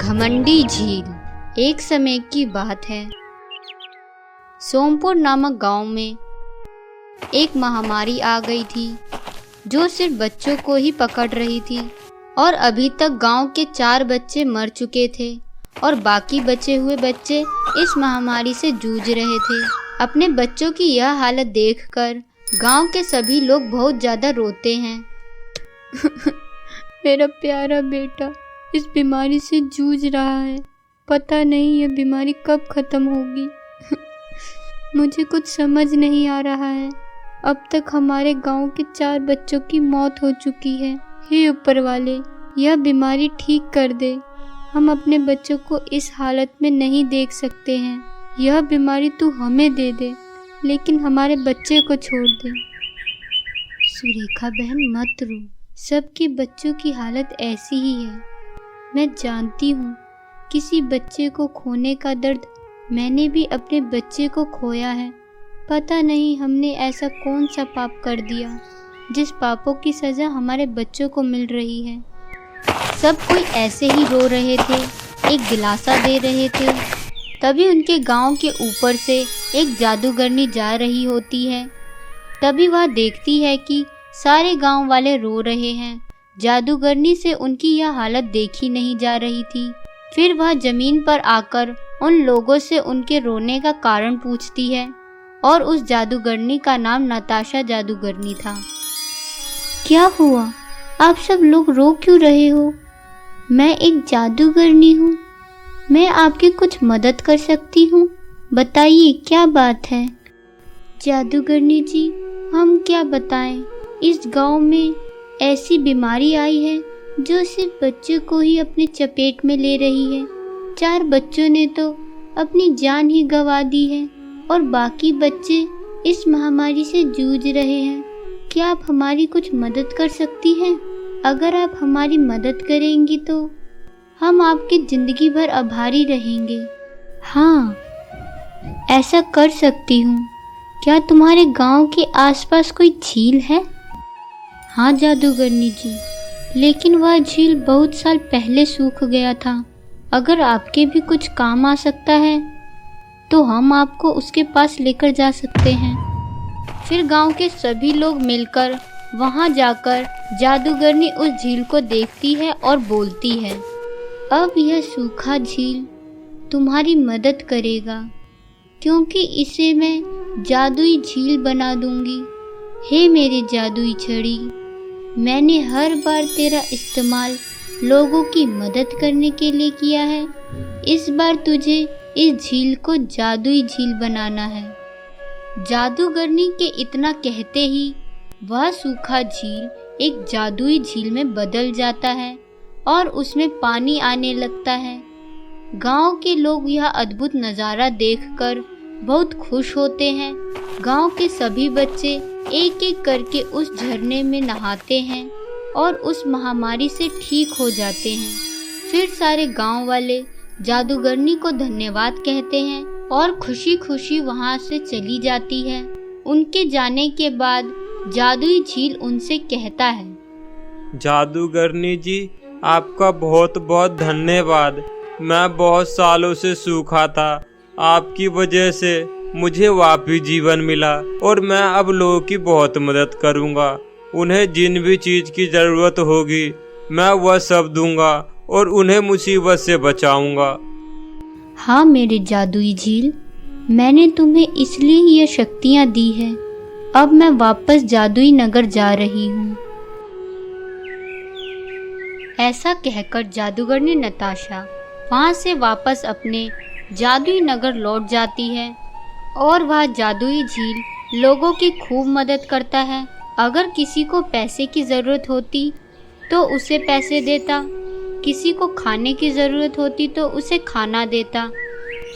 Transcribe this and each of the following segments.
घमंडी झील। एक समय की बात है, सोमपुर नामक गांव में एक महामारी आ गई थी जो सिर्फ बच्चों को ही पकड़ रही थी। और अभी तक गांव के 4 बच्चे मर चुके थे और बाकी बचे हुए बच्चे इस महामारी से जूझ रहे थे। अपने बच्चों की यह हालत देखकर गांव के सभी लोग बहुत ज़्यादा रोते हैं। मेरा प्यारा बेटा इस बीमारी से जूझ रहा है, पता नहीं यह बीमारी कब खत्म होगी। मुझे कुछ समझ नहीं आ रहा है। अब तक हमारे गांव के 4 बच्चों की मौत हो चुकी है। हे ऊपर वाले, यह बीमारी ठीक कर दे। हम अपने बच्चों को इस हालत में नहीं देख सकते हैं। यह बीमारी तू हमें दे दे, लेकिन हमारे बच्चे को छोड़ दे। सुरेखा बहन मत रो, सबके बच्चों की हालत ऐसी ही है। मैं जानती हूँ किसी बच्चे को खोने का दर्द मैंने भी अपने बच्चे को खोया है। पता नहीं हमने ऐसा कौन सा पाप कर दिया जिस पापों की सज़ा हमारे बच्चों को मिल रही है। सब कोई ऐसे ही रो रहे थे, एक दिलासा दे रहे थे। तभी उनके गांव के ऊपर से एक जादूगरनी जा रही होती है। तभी वह देखती है कि सारे गांव वाले रो रहे हैं। जादूगरनी से उनकी यह हालत देखी नहीं जा रही थी। फिर वह जमीन पर आकर उन लोगों से उनके रोने का कारण पूछती है और उस जादूगरनी का नाम नताशा जादूगरनी था। क्या हुआ? आप सब लोग रो क्यों रहे हो? मैं एक जादूगरनी हूँ, मैं आपकी कुछ मदद कर सकती हूँ। बताइए क्या बात है? जादूगरनी जी, हम क्या बताएं, इस गांव में ऐसी बीमारी आई है जो सिर्फ बच्चों को ही अपने चपेट में ले रही है। 4 बच्चों ने तो अपनी जान ही गंवा दी है और बाकी बच्चे इस महामारी से जूझ रहे हैं। क्या आप हमारी कुछ मदद कर सकती हैं? अगर आप हमारी मदद करेंगी तो हम आपकी ज़िंदगी भर आभारी रहेंगे। हाँ, ऐसा कर सकती हूँ। क्या तुम्हारे गांव के आसपास कोई झील है? हाँ जादूगरनी जी, लेकिन वह झील बहुत साल पहले सूख गया था। अगर आपके भी कुछ काम आ सकता है तो हम आपको उसके पास लेकर जा सकते हैं। फिर गांव के सभी लोग मिलकर वहां जाकर जादूगरनी उस झील को देखती है और बोलती है, अब यह सूखा झील तुम्हारी मदद करेगा, क्योंकि इसे मैं जादुई झील बना दूंगी। हे मेरी जादुई छड़ी, मैंने हर बार तेरा इस्तेमाल लोगों की मदद करने के लिए किया है। इस बार तुझे इस झील को जादुई झील बनाना है। जादूगरनी के इतना कहते ही वह सूखा झील एक जादुई झील में बदल जाता है और उसमें पानी आने लगता है। गांव के लोग यह अद्भुत नज़ारा देखकर बहुत खुश होते हैं। गांव के सभी बच्चे एक एक करके उस झरने में नहाते हैं और उस महामारी से ठीक हो जाते हैं। फिर सारे गांव वाले जादूगरनी को धन्यवाद कहते हैं और खुशी खुशी वहां से चली जाती है। उनके जाने के बाद जादुई झील उनसे कहता है, जादूगरनी जी, आपका बहुत बहुत धन्यवाद। मैं बहुत सालों से सूखा था, आपकी वजह से मुझे वापस जीवन मिला और मैं अब लोगों की बहुत मदद करूंगा। उन्हें जिन भी चीज़ की ज़रूरत होगी मैं वह सब दूंगा और उन्हें मुसीबत से बचाऊंगा। हाँ मेरे जादुई झील, मैंने तुम्हें इसलिए यह शक्तियाँ दी है। अब मैं वापस जादुई नगर जा रही हूँ। ऐसा कहकर जादूगरनी नताशा वहाँ से वापस अपने जादुई नगर लौट जाती है और वह जादुई झील लोगों की खूब मदद करता है। अगर किसी को पैसे की ज़रूरत होती तो उसे पैसे देता, किसी को खाने की ज़रूरत होती तो उसे खाना देता,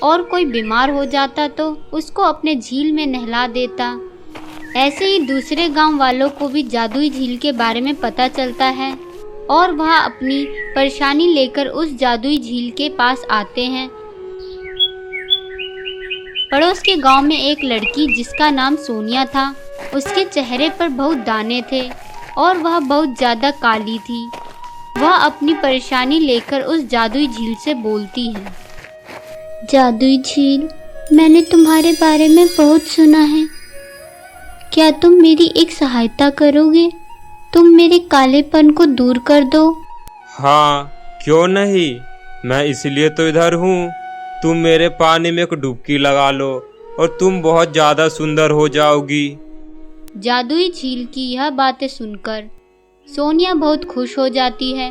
और कोई बीमार हो जाता तो उसको अपने झील में नहला देता। ऐसे ही दूसरे गांव वालों को भी जादुई झील के बारे में पता चलता है और वह अपनी परेशानी लेकर उस जादुई झील के पास आते हैं। पड़ोस के गांव में एक लड़की जिसका नाम सोनिया था, उसके चेहरे पर बहुत दाने थे और वह बहुत ज़्यादा काली थी। वह अपनी परेशानी लेकर उस जादुई झील से बोलती है। जादुई झील, मैंने तुम्हारे बारे में बहुत सुना है। क्या तुम मेरी एक सहायता करोगे? तुम मेरे कालेपन को दूर कर दो। हाँ, क्यों नहीं, मैं इसलिए तो इधर हूँ। तुम मेरे पानी में एक डुबकी लगा लो और तुम बहुत ज़्यादा सुंदर हो जाओगी। जादुई झील की यह बातें सुनकर सोनिया बहुत खुश हो जाती है।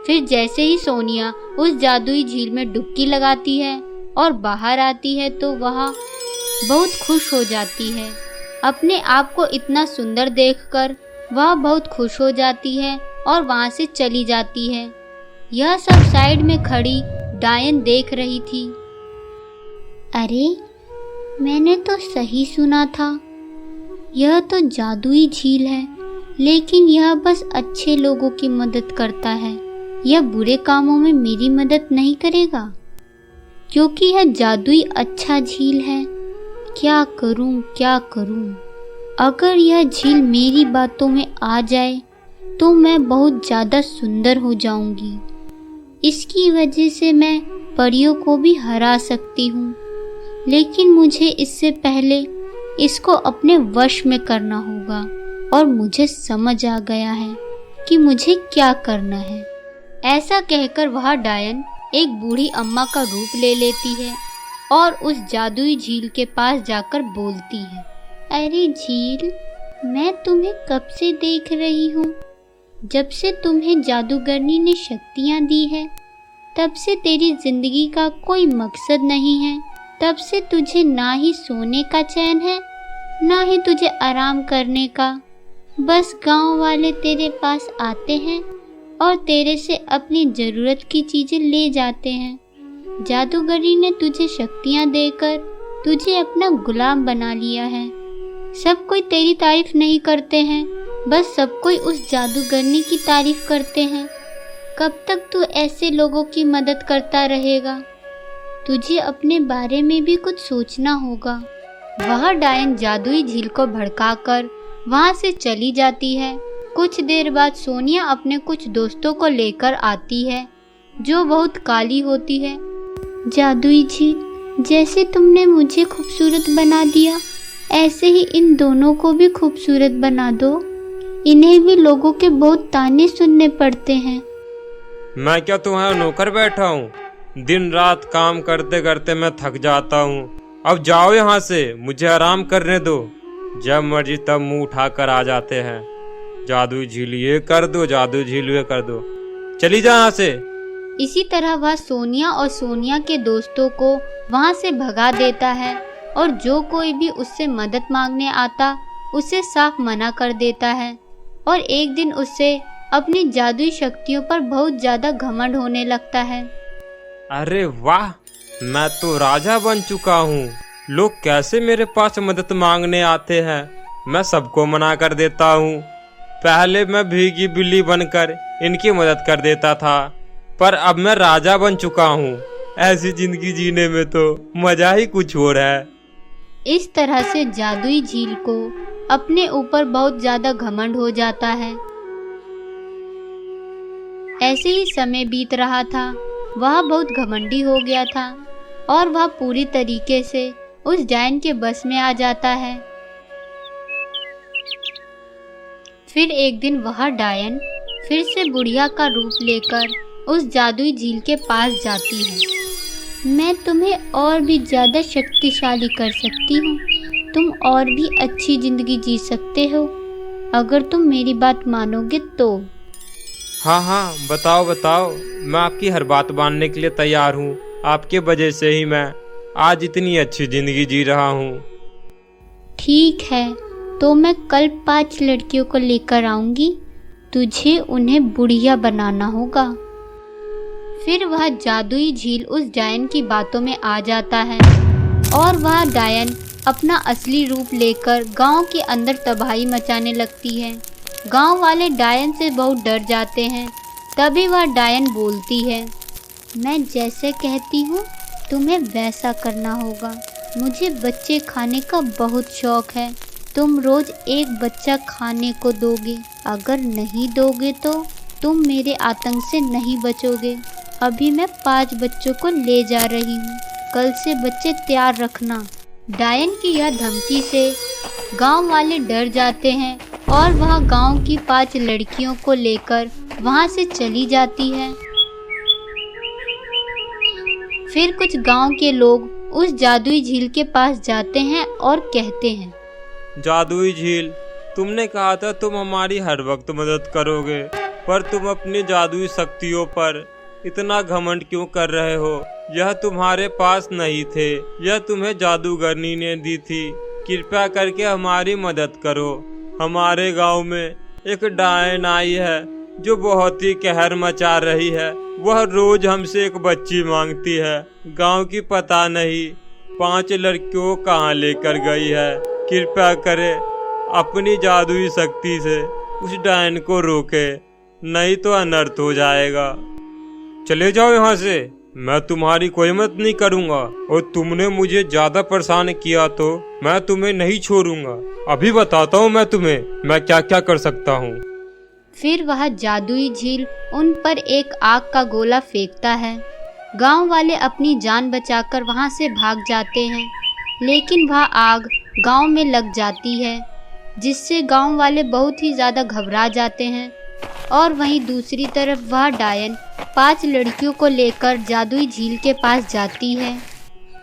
फिर जैसे ही सोनिया उस जादुई झील में डुबकी लगाती है और बाहर आती है तो वह बहुत खुश हो जाती है। अपने आप को इतना सुंदर देखकर वह बहुत खुश हो जाती है और वहाँ से चली जाती है। यह सब साइड में खड़ी डायन देख रही थी। अरे, मैंने तो सही सुना था। यह तो जादुई झील है, लेकिन यह बस अच्छे लोगों की मदद करता है। यह बुरे कामों में मेरी मदद नहीं करेगा, क्योंकि यह जादुई अच्छा झील है। क्या करूं, क्या करूं? अगर यह झील मेरी बातों में आ जाए तो मैं बहुत ज़्यादा सुंदर हो जाऊंगी। इसकी वजह से मैं परियों को भी हरा सकती हूँ, लेकिन मुझे इससे पहले इसको अपने वश में करना होगा। और मुझे समझ आ गया है कि मुझे क्या करना है। ऐसा कहकर वह डायन एक बूढ़ी अम्मा का रूप ले लेती है और उस जादुई झील के पास जाकर बोलती है। अरे झील, मैं तुम्हें कब से देख रही हूँ। जब से तुम्हें जादूगरनी ने शक्तियाँ दी है, तब से तेरी जिंदगी का कोई मकसद नहीं है। तब से तुझे ना ही सोने का चैन है, ना ही तुझे आराम करने का। बस गांव वाले तेरे पास आते हैं और तेरे से अपनी ज़रूरत की चीज़ें ले जाते हैं। जादूगरी ने तुझे शक्तियाँ देकर तुझे अपना गुलाम बना लिया है। सब कोई तेरी तारीफ नहीं करते हैं, बस सब कोई उस जादूगरनी की तारीफ करते हैं। कब तक तू ऐसे लोगों की मदद करता रहेगा? तुझे अपने बारे में भी कुछ सोचना होगा। वह डायन जादुई झील को भड़काकर वहाँ से चली जाती है। कुछ देर बाद सोनिया अपने कुछ दोस्तों को लेकर आती है, जो बहुत काली होती है। जादुई झील, जैसे तुमने मुझे खूबसूरत बना दिया, ऐसे ही इन दोनों को भी खूबसूरत बना दो। इन्हें भी लोगों के बहुत ताने सुनने पड़ते हैं। मैं क्या तुम्हारा नौकर बैठा हूँ? दिन रात काम करते करते मैं थक जाता हूँ। अब जाओ यहाँ से, मुझे आराम करने दो। जब मर्जी तब मुंह उठाकर आ जाते हैं। जादुई झील ये कर दो, जादुई झील ये कर दो, चली जा यहाँ से। इसी तरह वह सोनिया और सोनिया के दोस्तों को वहाँ से भगा देता है और जो कोई भी उससे मदद मांगने आता उसे साफ मना कर देता है। और एक दिन उससे अपनी जादुई शक्तियों पर बहुत ज्यादा घमंड होने लगता है। अरे वाह, मैं तो राजा बन चुका हूँ। लोग कैसे मेरे पास मदद मांगने आते हैं, मैं सबको मना कर देता हूँ। पहले मैं भीगी बिल्ली बनकर इनकी मदद कर देता था, पर अब मैं राजा बन चुका हूँ। ऐसी जिंदगी जीने में तो मजा ही कुछ और है। इस तरह से जादुई झील को अपने ऊपर बहुत ज्यादा घमंड हो जाता है। ऐसे ही समय बीत रहा था। वह बहुत घमंडी हो गया था और वह पूरी तरीके से उस डायन के बस में आ जाता है। फिर एक दिन वह डायन फिर से बुढ़िया का रूप लेकर उस जादुई झील के पास जाती है। मैं तुम्हें और भी ज़्यादा शक्तिशाली कर सकती हूँ। तुम और भी अच्छी ज़िंदगी जी सकते हो, अगर तुम मेरी बात मानोगे तो। हाँ हाँ, बताओ बताओ, मैं आपकी हर बात मानने के लिए तैयार हूँ। आपके वजह से ही मैं आज इतनी अच्छी जिंदगी जी रहा हूँ। ठीक है, तो मैं कल 5 लड़कियों को लेकर आऊँगी। तुझे उन्हें बुढ़िया बनाना होगा। फिर वह जादुई झील उस डायन की बातों में आ जाता है और वह डायन अपना असली रूप लेकर गांव के अंदर तबाही मचाने लगती है। गांव वाले डायन से बहुत डर जाते हैं। तभी वह डायन बोलती है, मैं जैसे कहती हूँ तुम्हें वैसा करना होगा। मुझे बच्चे खाने का बहुत शौक है। तुम रोज एक बच्चा खाने को दोगे, अगर नहीं दोगे तो तुम मेरे आतंक से नहीं बचोगे। अभी मैं 5 बच्चों को ले जा रही हूँ, कल से बच्चे तैयार रखना। डायन की यह धमकी से गांव वाले डर जाते हैं और वह गांव की 5 लड़कियों को लेकर वहां से चली जाती है। फिर कुछ गांव के लोग उस जादुई झील के पास जाते हैं और कहते हैं, जादुई झील, तुमने कहा था तुम हमारी हर वक्त मदद करोगे, पर तुम अपनी जादुई शक्तियों पर इतना घमंड क्यों कर रहे हो? यह तुम्हारे पास नहीं थे, यह तुम्हें जादूगरनी ने दी थी। कृपया करके हमारी मदद करो। हमारे गांव में एक डायन आई है जो बहुत ही कहर मचा रही है। वह रोज हमसे एक बच्ची मांगती है। गांव की पता नहीं 5 लड़कियों को कहाँ लेकर गई है। कृपया करे अपनी जादुई शक्ति से उस डायन को रोके, नहीं तो अनर्थ हो जाएगा। चले जाओ यहाँ से, मैं तुम्हारी कोई मदद नहीं करूँगा और तुमने मुझे ज्यादा परेशान किया तो मैं तुम्हें नहीं छोड़ूंगा। अभी बताता हूँ मैं तुम्हें मैं क्या क्या कर सकता हूँ। फिर वह जादुई झील उन पर एक आग का गोला फेंकता है। गांव वाले अपनी जान बचाकर वहां से भाग जाते हैं, लेकिन वह आग गांव में लग जाती है, जिससे गांव वाले बहुत ही ज़्यादा घबरा जाते हैं। और वहीं दूसरी तरफ वह डायन 5 लड़कियों को लेकर जादुई झील के पास जाती है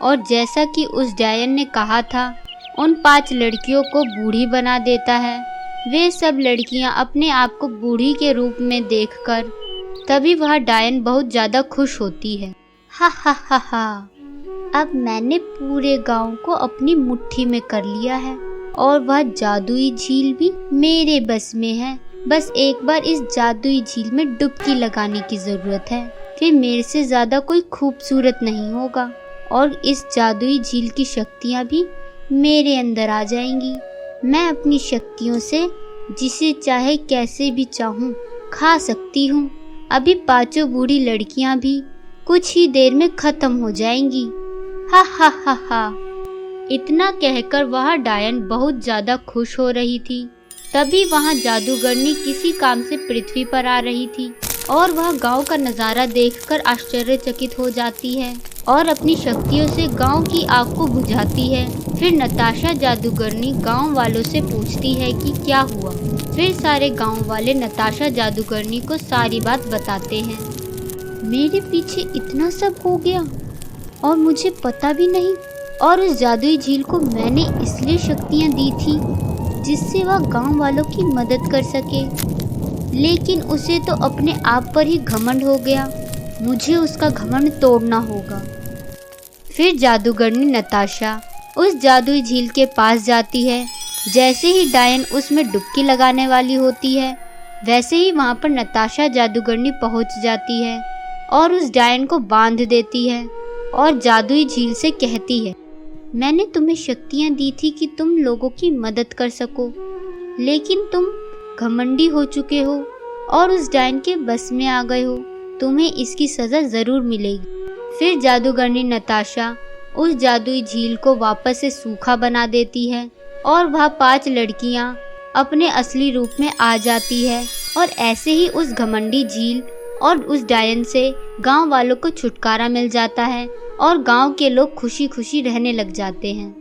और जैसा कि उस डायन ने कहा था, उन 5 लड़कियों को बूढ़ी बना देता है। वे सब लड़कियां अपने आप को बूढ़ी के रूप में देखकर तभी वह डायन बहुत ज़्यादा खुश होती है। हा हा हा हा, अब मैंने पूरे गांव को अपनी मुट्ठी में कर लिया है और वह जादुई झील भी मेरे बस में है। बस एक बार इस जादुई झील में डुबकी लगाने की ज़रूरत है, फिर मेरे से ज़्यादा कोई खूबसूरत नहीं होगा और इस जादुई झील की शक्तियाँ भी मेरे अंदर आ जाएंगी। मैं अपनी शक्तियों से जिसे चाहे कैसे भी चाहूँ खा सकती हूँ। अभी 5 बूढ़ी लड़कियाँ भी कुछ ही देर में खत्म हो जाएंगी। हा हा हा हा। इतना कहकर वह डायन बहुत ज़्यादा खुश हो रही थी। तभी वहाँ जादूगरनी किसी काम से पृथ्वी पर आ रही थी और वह गांव का नज़ारा देखकर आश्चर्यचकित हो जाती है और अपनी शक्तियों से गांव की आग को बुझाती है। फिर नताशा जादूगरनी गांव वालों से पूछती है कि क्या हुआ। फिर सारे गांव वाले नताशा जादूगरनी को सारी बात बताते हैं। मेरे पीछे इतना सब हो गया और मुझे पता भी नहीं, और उस जादुई झील को मैंने इसलिए शक्तियाँ दी थी जिससे वह गांव वालों की मदद कर सके, लेकिन उसे तो अपने आप पर ही घमंड हो गया। मुझे उसका घमंड तोड़ना होगा। फिर जादूगरनी नताशा उस जादुई झील के पास जाती है। जैसे ही डायन उसमें डुबकी लगाने वाली होती है, वैसे ही वहाँ पर नताशा जादूगरनी पहुँच जाती है और उस डायन को बांध देती है और जादुई झील से कहती है, मैंने तुम्हें शक्तियाँ दी थी कि तुम लोगों की मदद कर सको, लेकिन तुम घमंडी हो चुके हो और उस डायन के बस में आ गए हो। तुम्हें इसकी सज़ा ज़रूर मिलेगी। फिर जादूगरनी नताशा उस जादुई झील को वापस से सूखा बना देती है और वह 5 लड़कियां अपने असली रूप में आ जाती है और ऐसे ही उस घमंडी झील और उस डायन से गांव वालों को छुटकारा मिल जाता है और गांव के लोग खुशी खुशी रहने लग जाते हैं।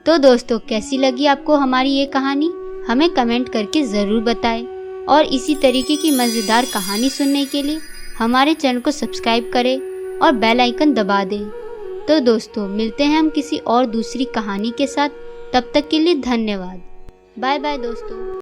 तो दोस्तों, कैसी लगी आपको हमारी ये कहानी? हमें कमेंट करके ज़रूर बताएं और इसी तरीके की मज़ेदार कहानी सुनने के लिए हमारे चैनल को सब्सक्राइब करें और बेल आइकन दबा दें। तो दोस्तों, मिलते हैं हम किसी और दूसरी कहानी के साथ। तब तक के लिए धन्यवाद। बाय बाय दोस्तों।